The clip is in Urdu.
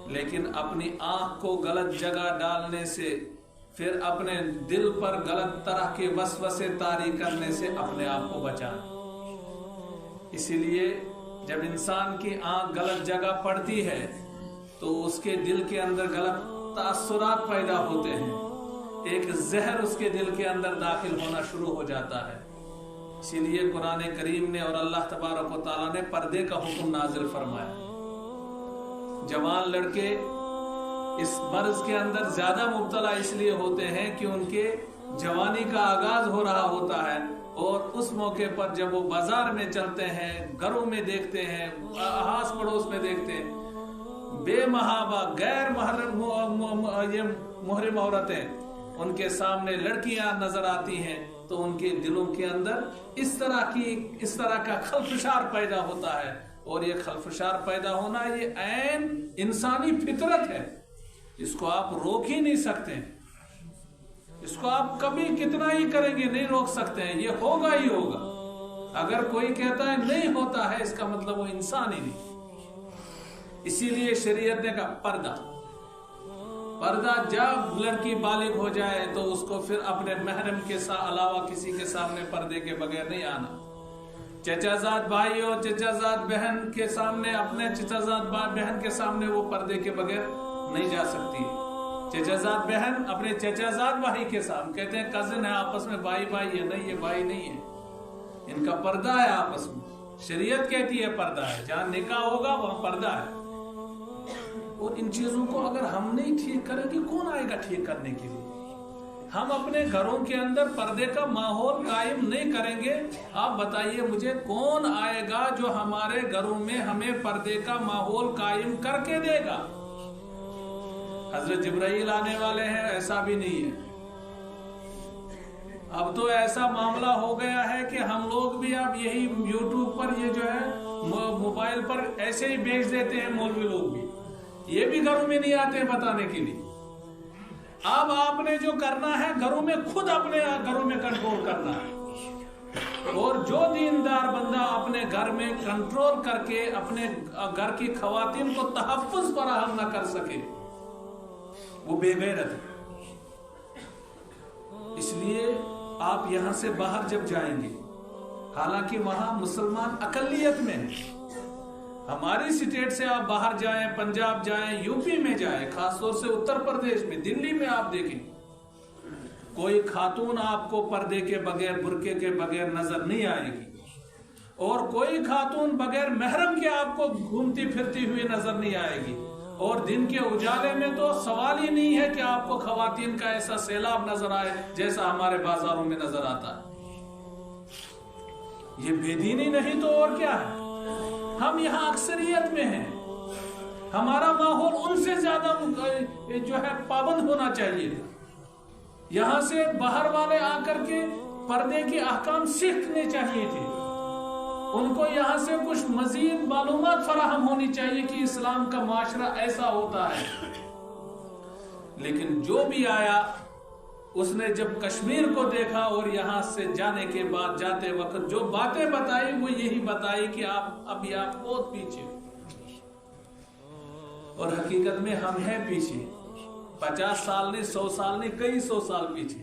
لیکن اپنی آنکھ کو غلط جگہ ڈالنے سے، پھر اپنے دل پر غلط طرح کے وسوسے طاری کرنے سے اپنے آپ کو بچانا۔ اسی لیے جب انسان کی آنکھ غلط جگہ پڑتی ہے تو اس کے دل کے اندر غلط تاثرات پیدا ہوتے ہیں، ایک زہر اس کے دل کے اندر داخل ہونا شروع ہو جاتا ہے۔ اسی لیے قرآن کریم نے اور اللہ تبارک و تعالیٰ نے پردے کا حکم نازل فرمایا۔ جوان لڑکے اس مرض کے اندر زیادہ مبتلا اس لیے ہوتے ہیں کہ ان کے جوانی کا آغاز ہو رہا ہوتا ہے، اور اس موقع پر جب وہ بازار میں چلتے ہیں، گھروں میں دیکھتے ہیں، آس پڑوس میں دیکھتے ہیں، بے محابہ غیر محرم عورتیں ان کے سامنے لڑکیاں نظر آتی ہیں، تو ان کے دلوں کے اندر اس طرح کا خلفشار پیدا ہوتا ہے، اور یہ خلفشار پیدا ہونا یہ عین انسانی فطرت ہے، اس کو آپ روک ہی نہیں سکتے، اس کو آپ کبھی کتنا ہی کریں گے نہیں روک سکتے ہیں، یہ ہوگا ہی ہوگا۔ اگر کوئی کہتا ہے نہیں ہوتا ہے، اس کا مطلب وہ انسان ہی نہیں۔ اسی لیے شریعت نے کہا پردہ جب لڑکی بالغ ہو جائے تو اس کو پھر اپنے محرم کے علاوہ کسی کے سامنے پردے کے بغیر نہیں آنا۔ چچا زاد بھائی اور چچا زاد بہن کے سامنے، اپنے چچا زاد بہن کے سامنے وہ پردے کے بغیر نہیں جا سکتی۔ چچا زاد بہن اپنے چچا زاد بھائی کے سامنے، کہتے ہیں کزن ہے آپس میں، بھائی بھائی ہے، نہیں یہ بھائی نہیں ہے، ان کا پردہ ہے آپس میں، شریعت کہتی ہے پردہ ہے، جہاں نکاح ہوگا وہاں پردہ ہے۔ اور ان چیزوں کو اگر ہم نہیں ٹھیک کریں گے کون آئے گا ٹھیک کرنے کے لیے؟ ہم اپنے گھروں کے اندر پردے کا ماحول قائم نہیں کریں گے، آپ بتائیے مجھے کون آئے گا جو ہمارے گھروں میں ہمیں پردے کا ماحول قائم کر کے دے گا؟ حضرت جبرائیل آنے والے ہیں، ایسا بھی نہیں ہے۔ اب تو ایسا معاملہ ہو گیا ہے کہ ہم لوگ بھی اب یہی یوٹیوب پر یہ جو ہے موبائل پر ایسے ہی بیچ دیتے ہیں، مولوی لوگ بھی یہ بھی گھروں میں نہیں آتے بتانے کے لیے۔ اب آپ نے جو کرنا ہے گھروں میں، خود اپنے گھروں میں کنٹرول کرنا ہے، اور جو دیندار بندہ اپنے گھر میں کنٹرول کر کے اپنے گھر کی خواتین کو تحفظ فراہم نہ کر سکے وہ بے غیرت ہے۔ اس لیے آپ یہاں سے باہر جب جائیں گے، حالانکہ وہاں مسلمان اقلیت میں ہیں، ہماری سٹیٹ سے آپ باہر جائیں، پنجاب جائیں، یو پی میں جائیں، خاص طور سے اتر پردیش میں، دلی میں آپ دیکھیں کوئی خاتون آپ کو پردے کے بغیر، برقعے کے بغیر نظر نہیں آئے گی، اور کوئی خاتون بغیر محرم کے آپ کو گھومتی پھرتی ہوئی نظر نہیں آئے گی۔ اور دن کے اجالے میں تو سوال ہی نہیں ہے کہ آپ کو خواتین کا ایسا سیلاب نظر آئے جیسا ہمارے بازاروں میں نظر آتا ہے۔ یہ بے دینی نہیں تو اور کیا ہے؟ ہم یہاں اکثریت میں ہیں، ہمارا ماحول ان سے زیادہ جو ہے پابند ہونا چاہیے۔ یہاں سے باہر والے آ کر کے پردے کے احکام سیکھنے چاہیے تھے، ان کو یہاں سے کچھ مزید معلومات فراہم ہونی چاہیے کہ اسلام کا معاشرہ ایسا ہوتا ہے۔ لیکن جو بھی آیا اس نے جب کشمیر کو دیکھا اور یہاں سے جانے کے بعد جاتے وقت جو باتیں بتائی وہ یہی بتائی کہ آپ بہت پیچھے، اور حقیقت میں ہم ہیں پیچھے، 50 سال نہیں، 100 سال نہیں، کئی 100 سال پیچھے۔